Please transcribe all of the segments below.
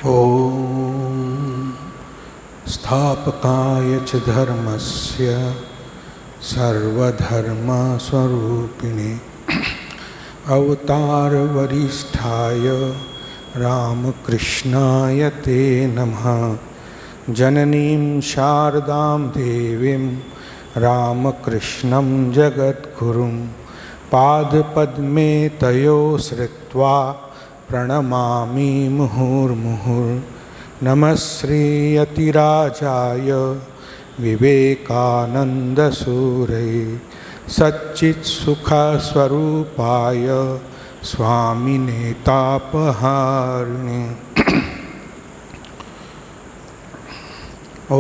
ॐ स्थापकाय च धर्मस्य सर्वधर्मस्वरूपिणे अवतारवरिष्ठाय रामकृष्णाय ते नमः। जननीं शारदां देवीं रामकृष्णं जगद्गुरुं पादपद्मे तयो श्रित्वा प्रणमामि मुहुर्मुहुर्। श्रीयतिराजाय विवेकानन्दसूरये सच्चित्सुखस्वरूपाय स्वामिने तापहारिणे। ॐ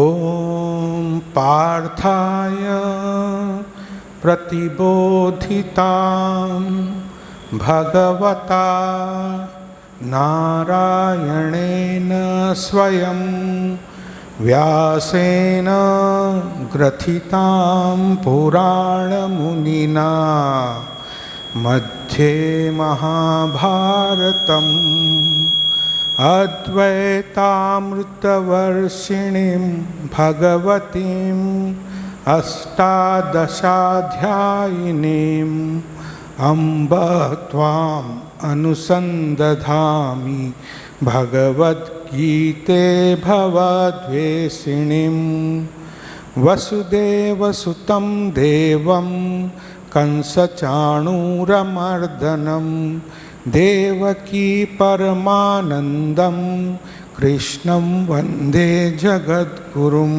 पार्थाय प्रतिबोधितां भगवता नारायणेन स्वयं व्यासेन ग्रथितां पुराणमुनिना मध्ये महाभारतम् अद्वैतामृतवर्षिणीं भगवतीम् अष्टादशाध्यायिनीम् अम्ब त्वाम् अनुसन्दधामि भगवद्गीते भवद्वेषिणीं। वसुदेवसुतं देवं कंसचाणूरमर्दनं देवकी परमानन्दं कृष्णं वन्दे जगद्गुरुं।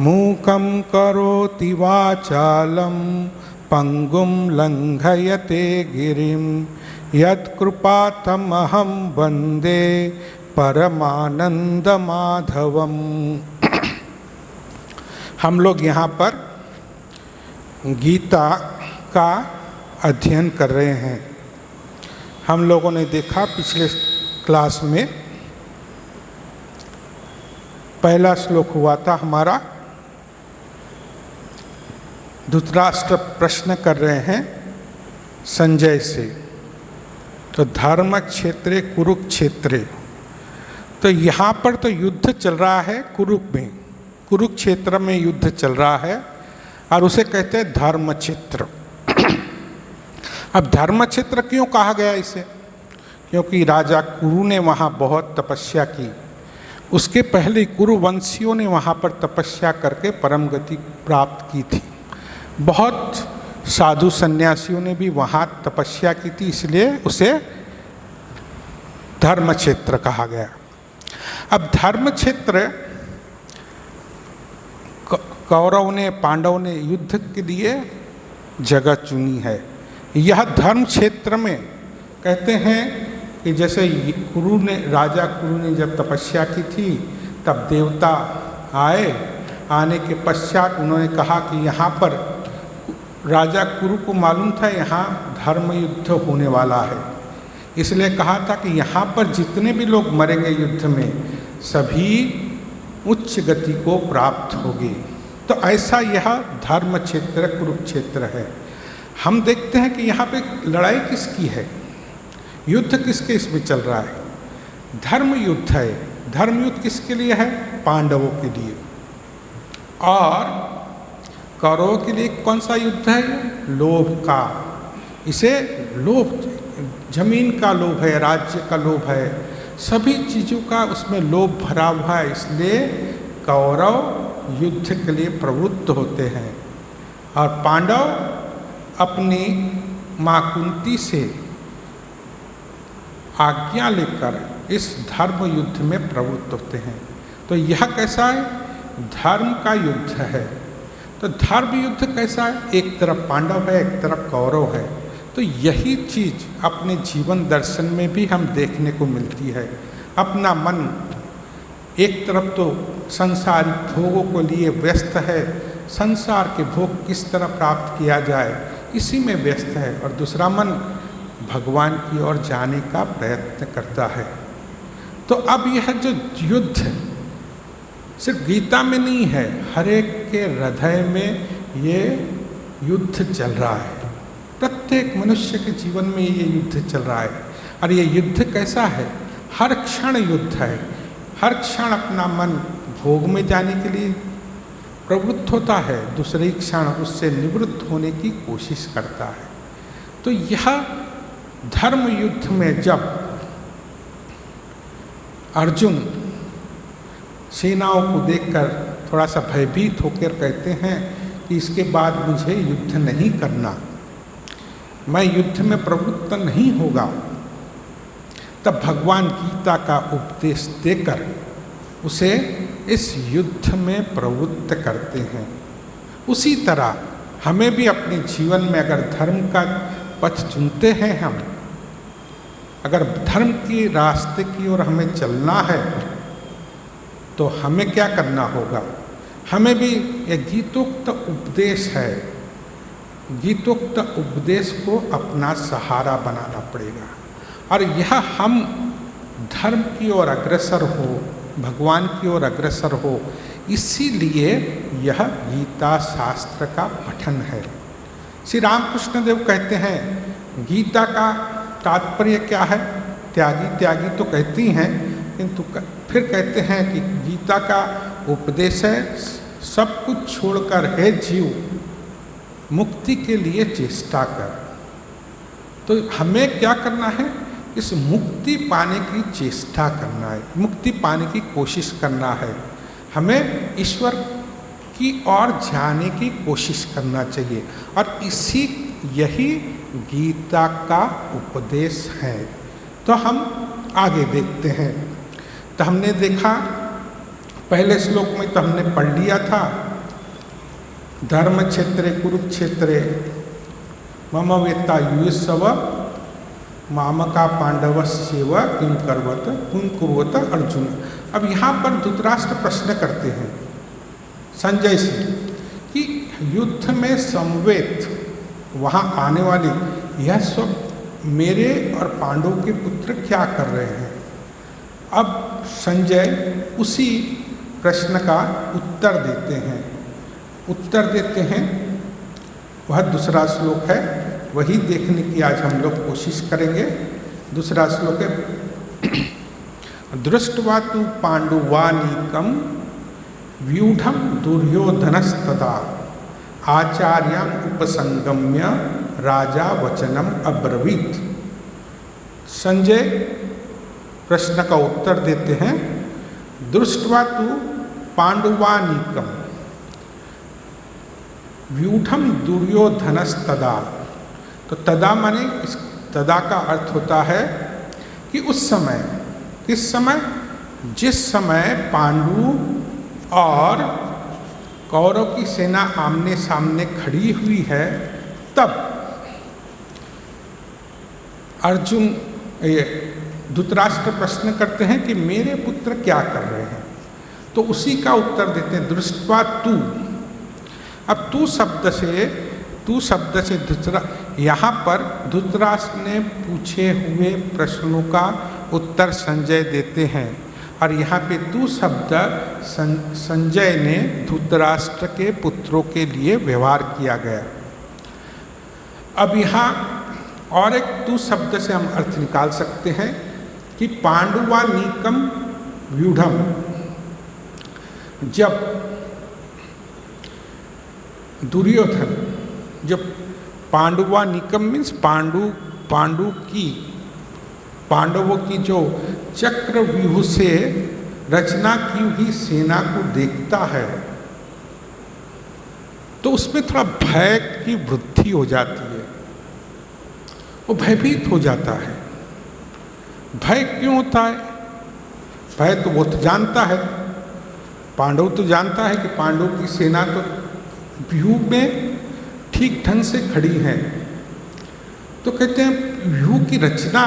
मूकं करोति वाचालं पंगुं लंघयते गिरिं यत्कृपातमहं वन्दे परमानंदमाधवम्। हम लोग यहाँ पर गीता का अध्ययन कर रहे हैं। हम लोगों ने देखा पिछले क्लास में पहला श्लोक हुआ था हमारा। धृतराष्ट्र प्रश्न कर रहे हैं संजय से, तो धर्म क्षेत्रे कुरुक्षेत्रे, तो यहाँ पर तो युद्ध चल रहा है कुरुक्षेत्र में युद्ध चल रहा है और उसे कहते हैं धर्म क्षेत्र। अब धर्म क्षेत्र क्यों कहा गया इसे? क्योंकि राजा कुरु ने वहाँ बहुत तपस्या की। उसके पहले कुरुवंशियों ने वहाँ पर तपस्या करके परम गति प्राप्त की थी। बहुत साधु सन्यासियों ने भी वहाँ तपस्या की थी, इसलिए उसे धर्म क्षेत्र कहा गया। अब धर्म क्षेत्र कौरव ने पांडव ने युद्ध के लिए जगह चुनी है। यह धर्म क्षेत्र में कहते हैं कि जैसे राजा कुरु ने जब तपस्या की थी तब देवता आने के पश्चात उन्होंने कहा कि यहाँ पर राजा कुरु को मालूम था यहाँ धर्म युद्ध होने वाला है, इसलिए कहा था कि यहाँ पर जितने भी लोग मरेंगे युद्ध में सभी उच्च गति को प्राप्त होगी। तो ऐसा यह धर्म क्षेत्र कुरुक्षेत्र है। हम देखते हैं कि यहाँ पे लड़ाई किसकी है, युद्ध किसके इसमें चल रहा है? धर्म युद्ध है। धर्म युद्ध किसके लिए है? पांडवों के लिए। और कौरवों के लिए कौन सा युद्ध है? लोभ का। इसे लोभ, जमीन का लोभ है, राज्य का लोभ है, सभी चीज़ों का उसमें लोभ भरा हुआ है, इसलिए कौरव युद्ध के लिए प्रवृत्त होते हैं। और पांडव अपनी माँ कुंती से आज्ञा लेकर इस धर्म युद्ध में प्रवृत्त होते हैं। तो यह कैसा है? धर्म का युद्ध है। तो धर्म युद्ध कैसा है? एक तरफ पांडव है, एक तरफ कौरव है। तो यही चीज़ अपने जीवन दर्शन में भी हम देखने को मिलती है। अपना मन एक तरफ तो संसारिक भोगों को लिए व्यस्त है, संसार के भोग किस तरह प्राप्त किया जाए इसी में व्यस्त है, और दूसरा मन भगवान की ओर जाने का प्रयत्न करता है। तो अब यह जो युद्ध सिर्फ गीता में नहीं है, हर एक के हृदय में ये युद्ध चल रहा है। प्रत्येक मनुष्य के जीवन में ये युद्ध चल रहा है। और ये युद्ध कैसा है? हर क्षण युद्ध है। हर क्षण अपना मन भोग में जाने के लिए प्रवृत्त होता है, दूसरे ही क्षण उससे निवृत्त होने की कोशिश करता है। तो यह धर्म युद्ध में जब अर्जुन सेनाओं को देखकर थोड़ा सा भयभीत होकर कहते हैं कि इसके बाद मुझे युद्ध नहीं करना, मैं युद्ध में प्रवृत्त नहीं होगा, तब भगवान गीता का उपदेश देकर उसे इस युद्ध में प्रवृत्त करते हैं। उसी तरह हमें भी अपने जीवन में अगर धर्म का पथ चुनते हैं, हम अगर धर्म के रास्ते की ओर हमें चलना है, तो हमें क्या करना होगा? हमें भी यह गीतोक्त उपदेश है, गीतोक्त उपदेश को अपना सहारा बनाना पड़ेगा। और यह हम धर्म की ओर अग्रसर हो, भगवान की ओर अग्रसर हो, इसीलिए यह गीता शास्त्र का पठन है। श्री रामकृष्ण देव कहते हैं गीता का तात्पर्य क्या है? त्यागी त्यागी तो कहती हैं, किंतु फिर कहते हैं कि गीता का उपदेश है सब कुछ छोड़कर हे जीव मुक्ति के लिए चेष्टा कर। तो हमें क्या करना है? इस मुक्ति पाने की चेष्टा करना है, मुक्ति पाने की कोशिश करना है। हमें ईश्वर की ओर जाने की कोशिश करना चाहिए, और यही गीता का उपदेश है। तो हम आगे देखते हैं। तो हमने देखा पहले श्लोक में, तो हमने पढ़ लिया था धर्म क्षेत्रे कुरुक्षेत्रे मम वेत्ता युयुत्सव मामका पांडवस्येव किम कुर्वत अर्जुन। अब यहाँ पर धृतराष्ट्र प्रश्न करते हैं संजय से कि युद्ध में समवेत वहाँ आने वाले यह सब मेरे और पांडवों के पुत्र क्या कर रहे हैं? अब संजय उसी प्रश्न का उत्तर देते हैं। वह दूसरा श्लोक है, वही देखने की आज हम लोग कोशिश करेंगे। दूसरा श्लोक है दृष्ट्वा तु पांडुवानीकम व्यूढ़म दुर्योधनस्तदा आचार्यां उपसंगम्य राजा वचनम अब्रवीत। संजय प्रश्न का उत्तर देते हैं दृष्ट्वा तु पांडुवानीकम व्यूढ़म दुर्योधनस्तदा। तो तदा माने इस तदा का अर्थ होता है कि उस समय, किस समय? जिस समय पांडु और कौरव की सेना आमने सामने खड़ी हुई है, तब अर्जुन धृतराष्ट्र प्रश्न करते हैं कि मेरे पुत्र क्या कर रहे हैं? तो उसी का उत्तर देते हैं दृष्ट्वा तू। अब तू शब्द से यहाँ पर धृतराष्ट्र ने पूछे हुए प्रश्नों का उत्तर संजय देते हैं, और यहाँ पे तू शब्द संजय ने धृतराष्ट्र के पुत्रों के लिए व्यवहार किया गया। अब यहाँ और एक तू शब्द से हम अर्थ निकाल सकते हैं कि पांडुवानीकम व्यूढ़म, जब दुर्योधन, जब पांडुवानीकम मीन्स पांडवों की जो चक्रव्यूह से रचना की हुई सेना को देखता है, तो उसमें थोड़ा भय की वृद्धि हो जाती है, वो भयभीत हो जाता है। भय क्यों होता है? भय तो वो तो जानता है, पांडव तो जानता है कि पांडवों की सेना तो व्यूह में ठीक ढंग से खड़ी है। तो कहते हैं व्यूह की रचना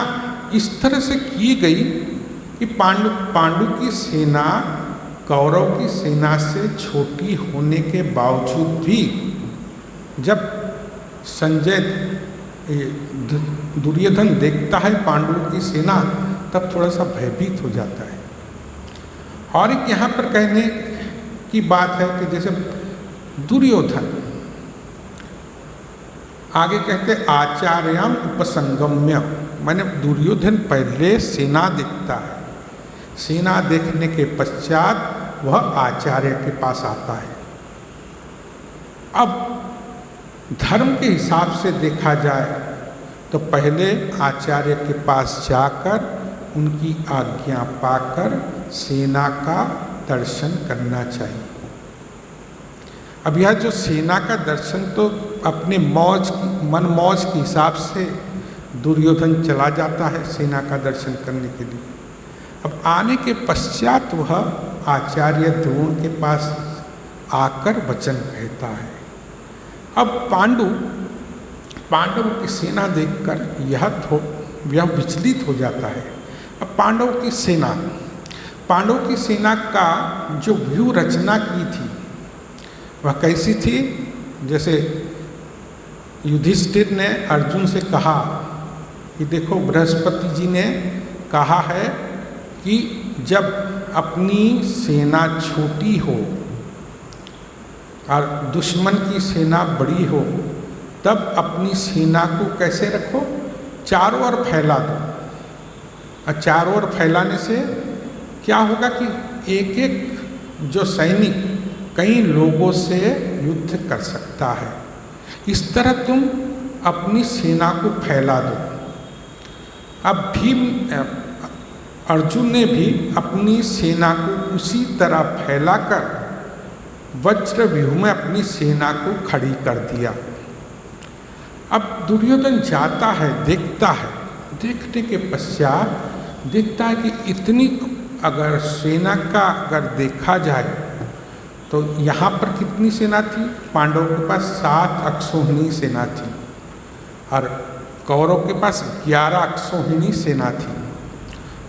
इस तरह से की गई कि पांडु की सेना कौरव की सेना से छोटी होने के बावजूद भी जब संजय दुर्योधन देखता है पांडवों की सेना, तब थोड़ा सा भयभीत हो जाता है। और एक यहाँ पर कहने की बात है कि जैसे दुर्योधन, आगे कहते आचार्याम उपसंगम्य, माने दुर्योधन पहले सेना देखता है, सेना देखने के पश्चात वह आचार्य के पास आता है। अब धर्म के हिसाब से देखा जाए तो पहले आचार्य के पास जाकर उनकी आज्ञा पाकर सेना का दर्शन करना चाहिए। अब यह जो सेना का दर्शन तो अपने मन मौज के हिसाब से दुर्योधन चला जाता है सेना का दर्शन करने के लिए। अब आने के पश्चात वह आचार्य द्रोण के पास आकर वचन कहता है। अब पांडव की सेना देखकर यह विचलित हो जाता है। अब पांडव की सेना का जो व्यू रचना की थी वह कैसी थी? जैसे युधिष्ठिर ने अर्जुन से कहा कि देखो बृहस्पति जी ने कहा है कि जब अपनी सेना छोटी हो और दुश्मन की सेना बड़ी हो तब अपनी सेना को कैसे रखो? चारों ओर फैला दो। और चारों ओर फैलाने से क्या होगा कि एक एक जो सैनिक कई लोगों से युद्ध कर सकता है। इस तरह तुम अपनी सेना को फैला दो। अब अर्जुन ने भी अपनी सेना को उसी तरह फैलाकर वज्र व्यूह में अपनी सेना को खड़ी कर दिया। अब दुर्योधन जाता है, देखता है, देखने के पश्चात देखता है कि इतनी अगर सेना का अगर देखा जाए तो यहाँ पर कितनी सेना थी? पांडवों के पास 7 अक्षौहिणी सेना थी और कौरव के पास 11 अक्षौहिणी सेना थी।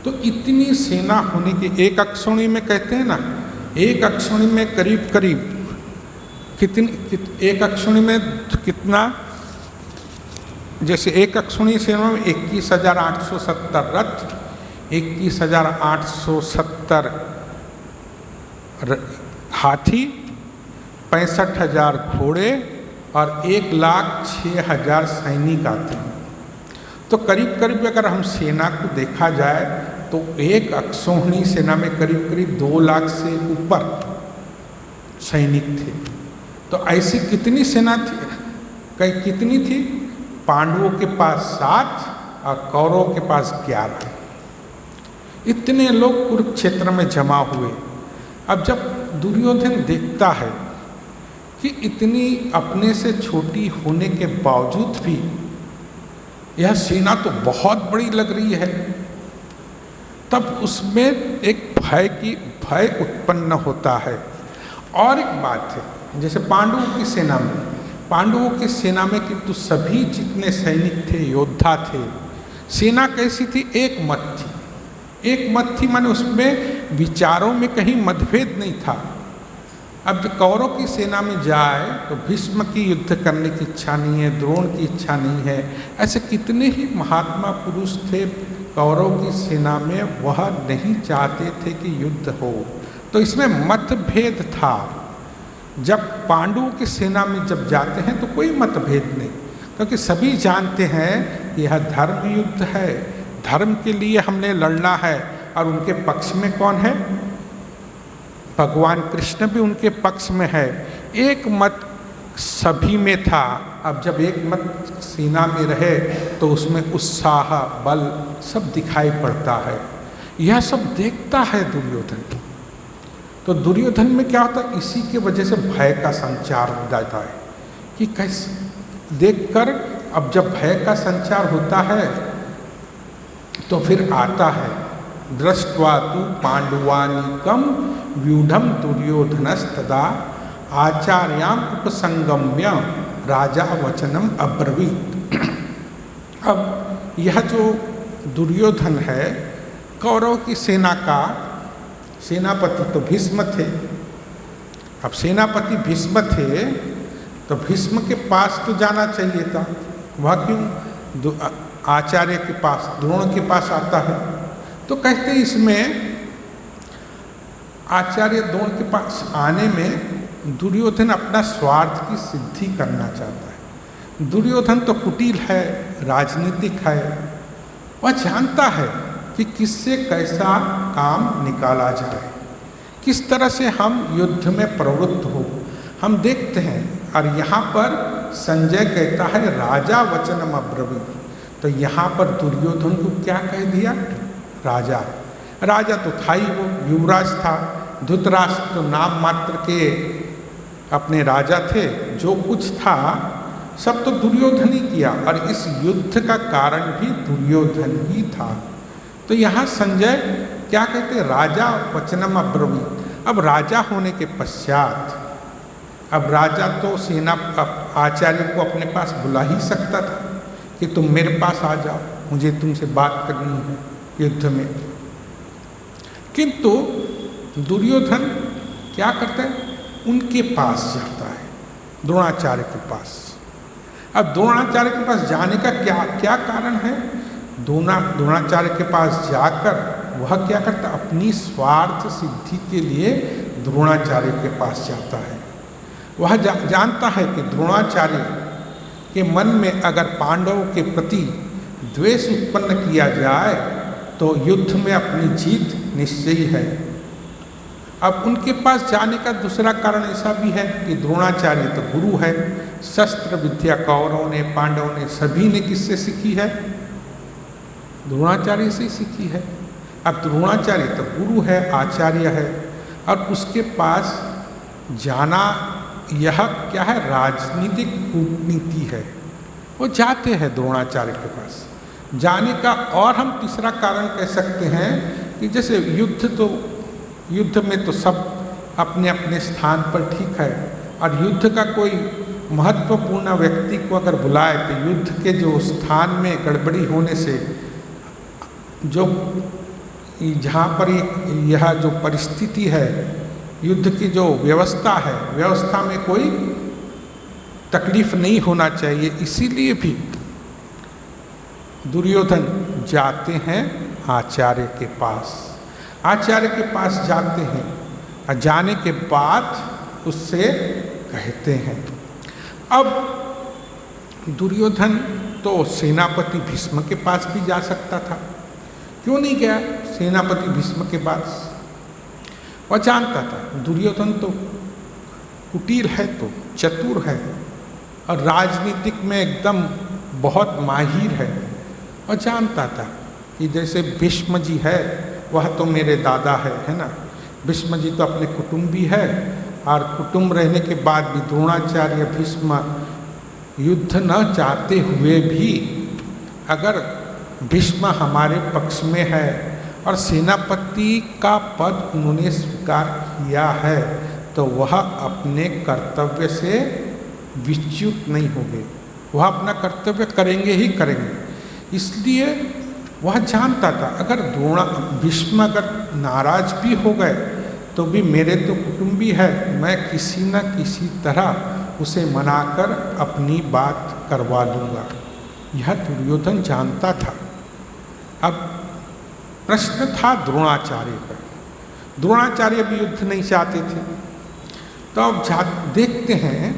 तो इतनी सेना होने की एक अक्षौहिणी में कहते हैं ना, एक अक्षौहिणी में करीब एक अक्षौहिणी में कितना? जैसे एक अक्षौहिणी सेना में 21,870 रथ, 21,870 हाथी, 65,000 घोड़े और 1,06,000 सैनिक आते हैं। तो करीब अगर हम सेना को देखा जाए तो एक अक्षौहिणी सेना में करीब 2 लाख से ऊपर सैनिक थे। तो ऐसी कितनी सेना थी? कितनी थी? पांडवों के पास 7 और कौरवों के पास 11। इतने लोग कुरुक्षेत्र में जमा हुए। अब जब दुर्योधन देखता है कि इतनी अपने से छोटी होने के बावजूद भी यह सेना तो बहुत बड़ी लग रही है, तब उसमें एक भय उत्पन्न होता है। और एक बात है, जैसे पांडवों की सेना में किंतु सभी जितने सैनिक थे, योद्धा थे, सेना कैसी थी? एक मत थी माने उसमें विचारों में कहीं मतभेद नहीं था। अब जो कौरव की सेना में जाए तो भीष्म की युद्ध करने की इच्छा नहीं है, द्रोण की इच्छा नहीं है। ऐसे कितने ही महात्मा पुरुष थे कौरव की सेना में, वह नहीं चाहते थे कि युद्ध हो। तो इसमें मतभेद था। जब पांडवों की सेना में जब जाते हैं तो कोई मतभेद नहीं, क्योंकि सभी जानते हैं यह धर्म युद्ध है, धर्म के लिए हमने लड़ना है। और उनके पक्ष में कौन है? भगवान कृष्ण भी उनके पक्ष में है। एक मत सभी में था। अब जब एक मत सेना में रहे तो उसमें उत्साह, बल सब दिखाई पड़ता है। यह सब देखता है दुर्योधन। तो दुर्योधन में क्या होता है? इसी के वजह से भय का संचार हो जाता है कि कैसे देखकर। अब जब भय का संचार होता है तो फिर आता है दृष्ट्वा तु पांडवानीकम व्यूढ़म दुर्योधनस्तदा आचार्याम उपसंगम्य राजा वचनम अब्रवीत। अब यह जो दुर्योधन है, कौरव की सेना का सेनापति तो भीष्म थे। अब सेनापति भीष्म थे तो भीष्म के पास तो जाना चाहिए था। वह क्यों आचार्य के पास, द्रोण के पास आता है? तो कहते इसमें आचार्य द्रोण के पास आने में दुर्योधन अपना स्वार्थ की सिद्धि करना चाहता है। दुर्योधन तो कुटिल है, राजनीतिक है। वह जानता है कि किससे कैसा काम निकाला जाए, किस तरह से हम युद्ध में प्रवृत्त हो। हम देखते हैं, और यहाँ पर संजय कहता है राजा वचनम अब्रवीत, तो यहाँ पर दुर्योधन को क्या कह दिया? राजा। राजा तो था ही, वो युवराज था। धृतराष्ट्र तो नाम मात्र के अपने राजा थे, जो कुछ था सब तो दुर्योधन ही किया, और इस युद्ध का कारण भी दुर्योधन ही था। तो यहाँ संजय क्या कहते? राजा वचनम अब्रवीत। अब राजा होने के पश्चात, अब राजा तो सेना आचार्य को अपने पास बुला ही सकता था कि तुम मेरे पास आ जाओ, मुझे तुमसे बात करनी है युद्ध में। किंतु दुर्योधन क्या करता है? उनके पास जाता है, द्रोणाचार्य के पास। अब द्रोणाचार्य के पास जाने का क्या कारण है? द्रोणाचार्य के पास जाकर वह क्या करता? अपनी स्वार्थ सिद्धि के लिए द्रोणाचार्य के पास जाता है। वह जानता है कि द्रोणाचार्य के मन में अगर पांडवों के प्रति द्वेष उत्पन्न किया जाए तो युद्ध में अपनी जीत निश्चयी है। अब उनके पास जाने का दूसरा कारण ऐसा भी है कि द्रोणाचार्य तो गुरु है। शस्त्र विद्या कौरवों ने, पांडवों ने, सभी ने किससे सीखी है? द्रोणाचार्य से सीखी है। अब द्रोणाचार्य तो गुरु है, आचार्य है, और उसके पास जाना यह क्या है? राजनीतिक कूटनीति है। वो जाते हैं द्रोणाचार्य के पास जाने का। और हम तीसरा कारण कह सकते हैं कि जैसे युद्ध में तो सब अपने अपने स्थान पर ठीक है, और युद्ध का कोई महत्वपूर्ण व्यक्ति को अगर बुलाए तो युद्ध के जो स्थान में गड़बड़ी होने से, जो जहाँ पर यह जो परिस्थिति है, युद्ध की जो व्यवस्था है, व्यवस्था में कोई तकलीफ नहीं होना चाहिए, इसीलिए भी दुर्योधन जाते हैं आचार्य के पास। आचार्य के पास जाते हैं, और जाने के बाद उससे कहते हैं। अब दुर्योधन तो सेनापति भीष्म के पास भी जा सकता था, क्यों नहीं गया सेनापति भीष्म के पास? वह जानता था दुर्योधन तो कुटिल है, तो चतुर है, और राजनीतिक में एकदम बहुत माहिर है। और जानता था कि जैसे भीष्म जी है, वह तो मेरे दादा है ना। भीष्म जी तो अपने कुटुंबी है, और कुटुंब रहने के बाद भी द्रोणाचार्य भीष्म युद्ध न चाहते हुए भी अगर भीष्म हमारे पक्ष में है और सेनापति का पद उन्होंने स्वीकार किया है, तो वह अपने कर्तव्य से विच्युत नहीं होंगे, वह अपना कर्तव्य करेंगे ही करेंगे। इसलिए वह जानता था अगर भीष्म अगर नाराज भी हो गए तो भी मेरे तो कुटुंबी है, मैं किसी न किसी तरह उसे मनाकर अपनी बात करवा दूंगा। यह दुर्योधन जानता था। अब प्रश्न था द्रोणाचार्य पर। द्रोणाचार्य भी युद्ध नहीं चाहते थे। तो अब देखते हैं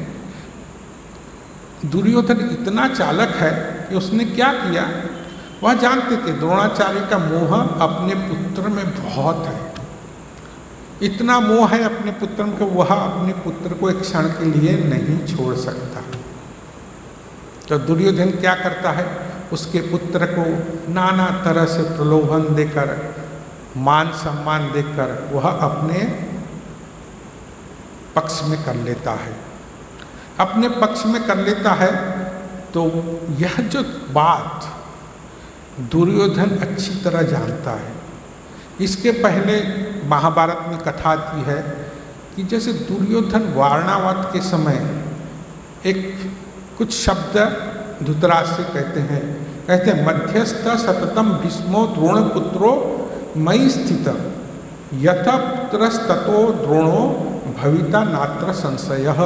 दुर्योधन इतना चालक है कि उसने क्या किया, वह जानते थे द्रोणाचार्य का मोह अपने पुत्र में बहुत है, इतना मोह है अपने पुत्र में कि वह अपने पुत्र को एक क्षण के लिए नहीं छोड़ सकता। तो दुर्योधन क्या करता है, उसके पुत्र को नाना तरह से प्रलोभन देकर, मान सम्मान देकर वह अपने पक्ष में कर लेता है। अपने पक्ष में कर लेता है तो यह जो बात दुर्योधन अच्छी तरह जानता है। इसके पहले महाभारत में कथा आती है कि जैसे दुर्योधन वारणावत के समय एक कुछ शब्द धृतराष्ट्र से कहते हैं मध्यस्थ सततम भीष्मो द्रोणपुत्रो मयि स्थित यथा पुत्रस्ततो द्रोणो भविता नात्र संशयः।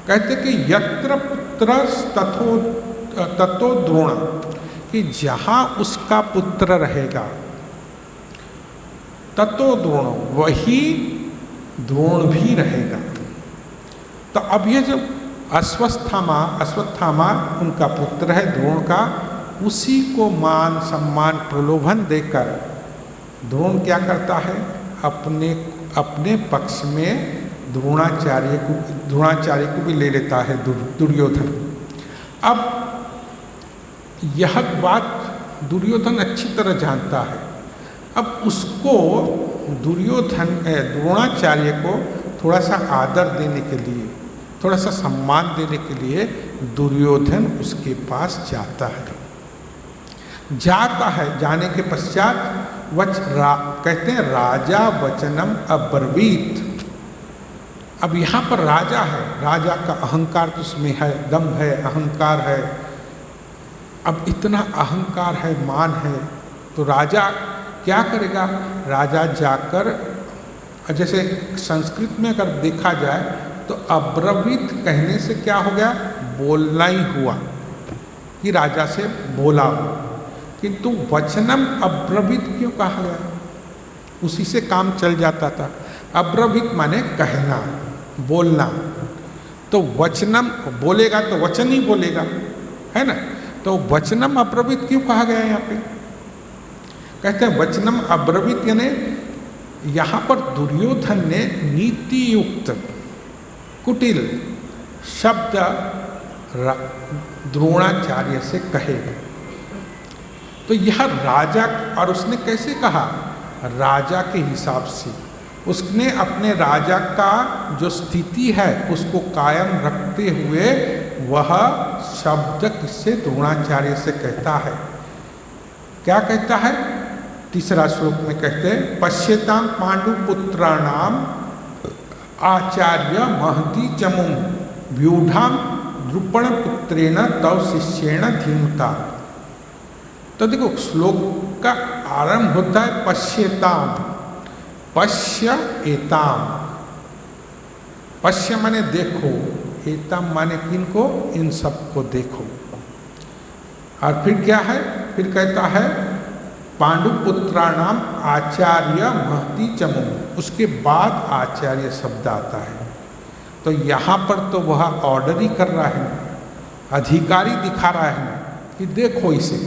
कहते कि यत्र पुत्र ततो द्रोण, कि जहाँ उसका पुत्र रहेगा ततो द्रोण, वही द्रोण भी रहेगा। तो अब ये जो अश्वत्थामा उनका पुत्र है द्रोण का, उसी को मान सम्मान प्रलोभन देकर द्रोण क्या करता है, अपने पक्ष में द्रोणाचार्य को भी ले लेता है दुर्योधन। अब यह बात दुर्योधन अच्छी तरह जानता है। अब उसको द्रोणाचार्य को थोड़ा सा आदर देने के लिए, थोड़ा सा सम्मान देने के लिए दुर्योधन उसके पास जाता है। जाने के पश्चात कहते हैं राजा वचनम अब्रवीत। अब यहाँ पर राजा है, राजा का अहंकार तो उसमें है, दम है, अहंकार है। अब इतना अहंकार है, मान है, तो राजा क्या करेगा? राजा जाकर, जैसे संस्कृत में अगर देखा जाए तो अब्रवीत कहने से क्या हो गया? बोलना ही हुआ कि राजा से बोला हो। किंतु वचनम अब्रवीत क्यों कहा गया? उसी से काम चल जाता था। अब्रवीत माने कहना, बोलना। तो वचनम बोलेगा तो वचन ही बोलेगा, है ना? तो वचनम अब्रवीत क्यों कहा गया यहाँ पे? कहते हैं वचनम अब्रवीत यानी यहाँ पर दुर्योधन ने नीति युक्त कुटिल शब्द द्रोणाचार्य से कहे। तो यह राजा, और उसने कैसे कहा? राजा के हिसाब से। उसने अपने राजा का जो स्थिति है उसको कायम रखते हुए वह शब्द किससे? द्रोणाचार्य से कहता है। क्या कहता है? तीसरा श्लोक में कहते हैं पश्यताम पांडुपुत्राणाम आचार्य महती चमुम व्यूढ़ाम द्रुपण पुत्रेण तव शिष्येण धीमता। तो देखो श्लोक का आरंभ होता है पश्यताम, पश्य एताम। पश्य माने देखो, एताम माने किनको? इन सबको देखो। और फिर क्या है? फिर कहता है पांडुपुत्राणाम आचार्य महती चमुम, उसके बाद आचार्य शब्द आता है। तो यहाँ पर तो वह ऑर्डर ही कर रहा है, अधिकारी दिखा रहा है कि देखो इसे।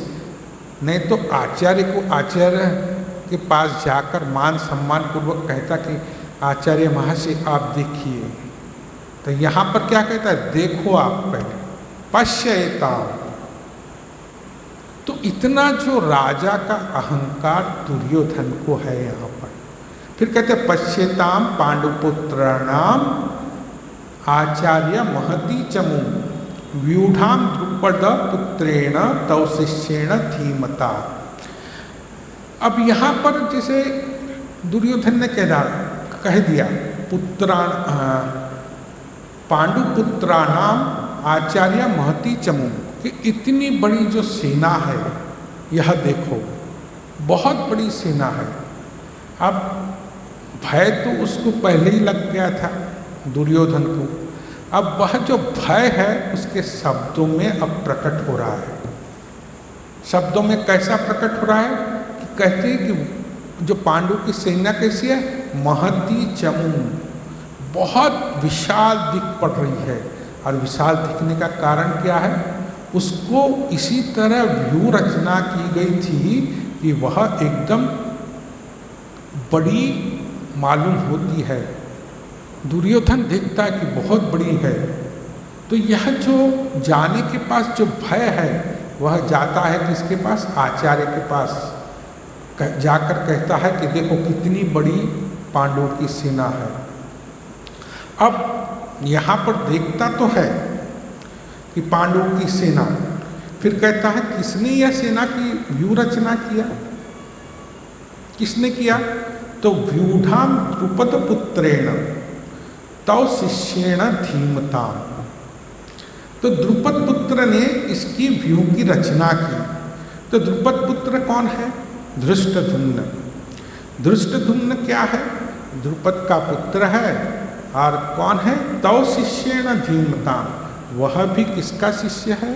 नहीं तो आचार्य को आचार्य के पास जाकर मान सम्मान पूर्वक कहता कि आचार्य महाशय आप देखिए। तो यहाँ पर क्या कहता है? देखो आप पहले, पश्येताम। तो इतना जो राजा का अहंकार दुर्योधन को है यहाँ पर। फिर कहते हैं पश्येताम पांडुपुत्राणाम आचार्य महती चमुम व्यूढ़ाम द्रुपद पुत्रेण तव शिष्येण धीमता। अब यहाँ पर जैसे दुर्योधन ने कह दिया पांडुपुत्राणाम आचार्य महती चमुम, कि इतनी बड़ी जो सेना है, यह देखो बहुत बड़ी सेना है। अब भय तो उसको पहले ही लग गया था दुर्योधन को। अब वह जो भय है उसके शब्दों में अब प्रकट हो रहा है। शब्दों में कैसा प्रकट हो रहा है? कि कहते हैं कि जो पांडु की सेना कैसी है? महती चमुम, बहुत विशाल दिख पड़ रही है। और विशाल दिखने का कारण क्या है? उसको इसी तरह व्यू रचना की गई थी कि वह एकदम बड़ी मालूम होती है। दुर्योधन देखता है कि बहुत बड़ी है। तो यह जो जाने के पास जो भय है वह जाता है किसके पास? आचार्य के पास जाकर कहता है कि देखो कितनी बड़ी पांडवों की सेना है। अब यहाँ पर देखता तो है कि पांडवों की सेना, फिर कहता है किसने यह सेना की व्यू रचना किया? किसने किया? तो व्यूढ़ाम द्रुपद पुत्रेण तव शिष्येण धीमताम। तो द्रुपद पुत्र ने इसकी व्यू की रचना की। तो द्रुपद पुत्र कौन है? धृष्टद्युम्न। धृष्टद्युम्न क्या है? द्रुपद का पुत्र है। और कौन है? तव शिष्येण धीमताम, वह भी किसका शिष्य है?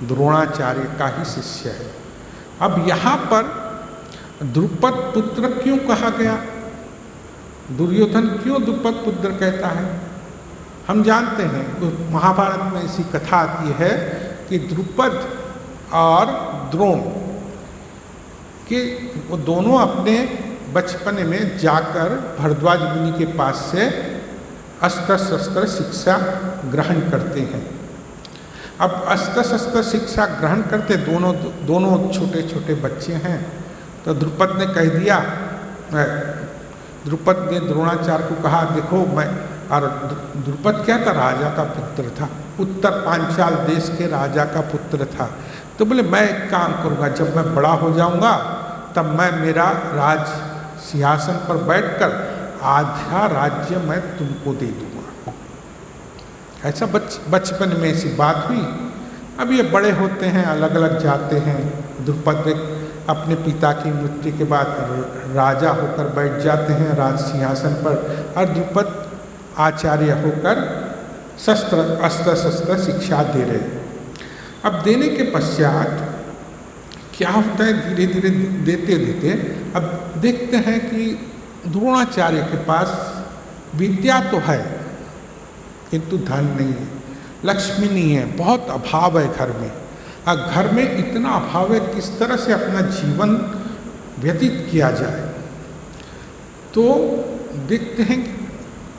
द्रोणाचार्य का ही शिष्य है। अब यहाँ पर द्रुपद पुत्र क्यों कहा गया? दुर्योधन क्यों द्रुपद पुत्र कहता है? हम जानते हैं महाभारत में ऐसी कथा आती है कि द्रुपद और द्रोण कि वो दोनों अपने बचपन में जाकर भरद्वाज मुनि के पास से अस्त्र शस्त्र शिक्षा ग्रहण करते हैं। अब अस्त्र शस्त्र शिक्षा ग्रहण करते दोनों छोटे छोटे बच्चे हैं। तो द्रुपद ने कह दिया, द्रुपद ने द्रोणाचार्य को कहा, देखो मैं, और द्रुपद क्या था, राजा का पुत्र था, उत्तर पांचाल देश के राजा का पुत्र था। तो बोले मैं एक काम करूँगा, जब मैं बड़ा हो जाऊँगा तब मैं मेरा राज सिंहासन पर बैठकर आधा राज्य मैं तुमको दे दूँगा। ऐसा बचपन में ऐसी बात हुई। अब ये बड़े होते हैं, अलग अलग जाते हैं। द्रुपद अपने पिता की मृत्यु के बाद राजा होकर बैठ जाते हैं राज सिंहासन पर, और द्रुपद आचार्य होकर अस्त्र शस्त्र शिक्षा दे रहे। अब देने के पश्चात क्या होता है, धीरे धीरे देते देते अब देखते हैं कि द्रोणाचार्य के पास विद्या तो है किंतु धन नहीं है, लक्ष्मी नहीं है, बहुत अभाव है घर में। और घर में इतना अभाव है, किस तरह से अपना जीवन व्यतीत किया जाए। तो देखते हैं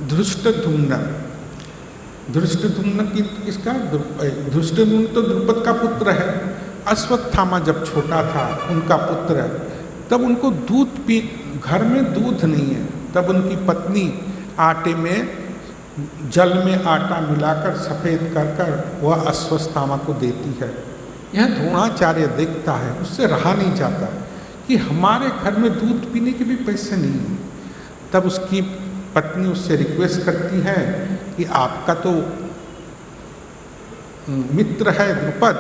धृष्टद्युम्न की किसका, धृष्टद्युम्न तो द्रुपद का पुत्र है। अश्वत्थामा जब छोटा था उनका पुत्र है, तब उनको घर में दूध नहीं है, तब उनकी पत्नी आटे में जल में आटा मिलाकर सफ़ेद कर वह अश्वत्थामा को देती है। यह द्रोणाचार्य देखता है, उससे रहा नहीं जाता कि हमारे घर में दूध पीने के भी पैसे नहीं हैं। तब उसकी पत्नी उससे रिक्वेस्ट करती है कि आपका तो मित्र है द्रुपद,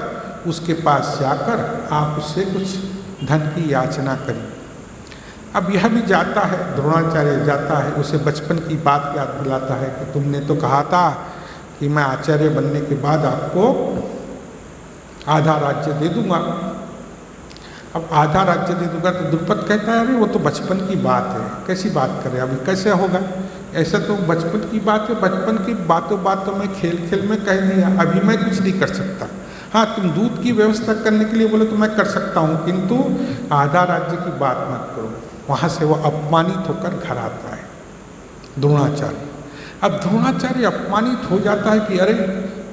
उसके पास जाकर आप उससे कुछ धन की याचना करें। अब यह भी जाता है, द्रोणाचार्य जाता है, उसे बचपन की बात याद दिलाता है कि तुमने तो कहा था कि मैं आचार्य बनने के बाद आपको आधा राज्य दे दूंगा। अब आधा राज्य दे दूंगा तो द्रुपद कहता है, अरे वो तो बचपन की बात है, कैसी बात करें, अभी कैसे होगा, ऐसा तो बचपन की बात है, बचपन की बातों में खेल खेल में कह दिया, अभी मैं कुछ नहीं कर सकता। हाँ, तुम दूध की व्यवस्था करने के लिए बोले तो मैं कर सकता हूँ, किंतु आधा राज्य की बात मत करो। वहाँ से वो अपमानित होकर घर आता है द्रोणाचार्य। अब द्रोणाचार्य अपमानित हो जाता है कि अरे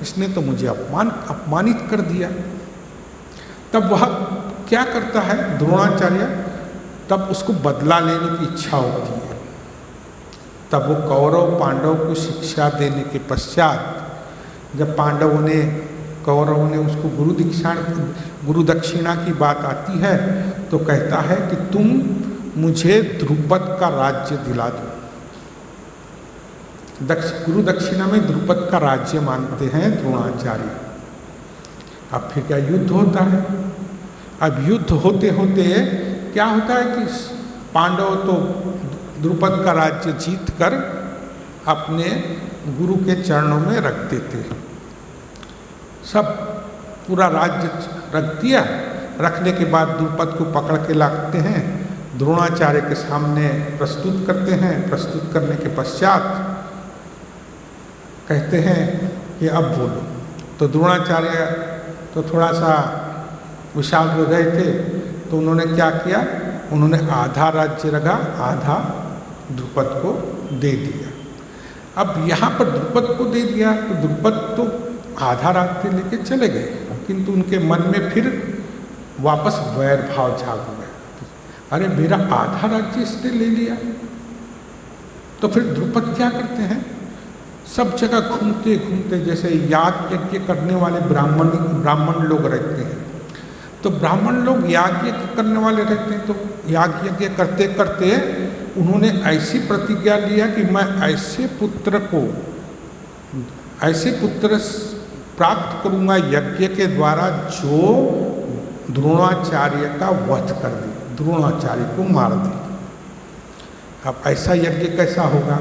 इसने तो मुझे अपमानित कर दिया। तब वह क्या करता है द्रोणाचार्य, तब उसको बदला लेने की इच्छा होती है। तब वो कौरव पांडव को शिक्षा देने के पश्चात जब कौरवों ने उसको गुरु दक्षिणा की बात आती है तो कहता है कि तुम मुझे द्रुपद का राज्य दिला दो। गुरु दक्षिणा में द्रुपद का राज्य मांगते हैं द्रोणाचार्य। अब फिर क्या युद्ध होता है। अब युद्ध होते होते क्या होता है कि पांडव तो द्रुपद का राज्य जीत कर अपने गुरु के चरणों में रख देते हैं। सब पूरा राज्य रख दिया। रखने के बाद द्रुपद को पकड़ के लाते हैं, द्रोणाचार्य के सामने प्रस्तुत करते हैं। प्रस्तुत करने के पश्चात कहते हैं कि अब बोलो। तो द्रोणाचार्य तो थोड़ा सा विशाल हृदय थे, तो उन्होंने क्या किया, उन्होंने आधा राज्य रखा, आधा द्रुपद को दे दिया। अब यहाँ पर द्रुपद को दे दिया तो द्रुपद तो आधा राज्य लेके चले गए, किंतु उनके मन में फिर वापस वैर भाव जाग गया। अरे मेरा आधा राज्य इसने ले लिया। तो फिर द्रुपद क्या करते हैं, सब जगह घूमते घूमते, जैसे याग यज्ञ करने वाले ब्राह्मण लोग रहते हैं, तो ब्राह्मण लोग याग यज्ञ करने वाले रहते हैं। तो याग यज्ञ करते करते उन्होंने ऐसी प्रतिज्ञा लिया कि मैं ऐसे पुत्र प्राप्त करूंगा यज्ञ के द्वारा जो द्रोणाचार्य का वध कर दे, द्रोणाचार्य को मार दे। अब ऐसा यज्ञ कैसा होगा।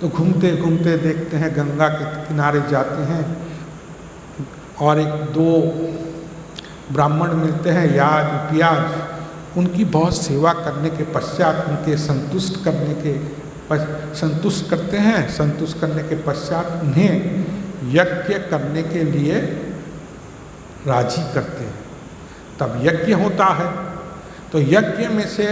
तो घूमते घूमते देखते हैं गंगा के किनारे जाते हैं और एक दो ब्राह्मण मिलते हैं, याज पियाज। उनकी बहुत सेवा करने के पश्चात उनके संतुष्ट करते हैं। संतुष्ट करने के पश्चात उन्हें यज्ञ करने के लिए राजी करते हैं। तब यज्ञ होता है। तो यज्ञ में से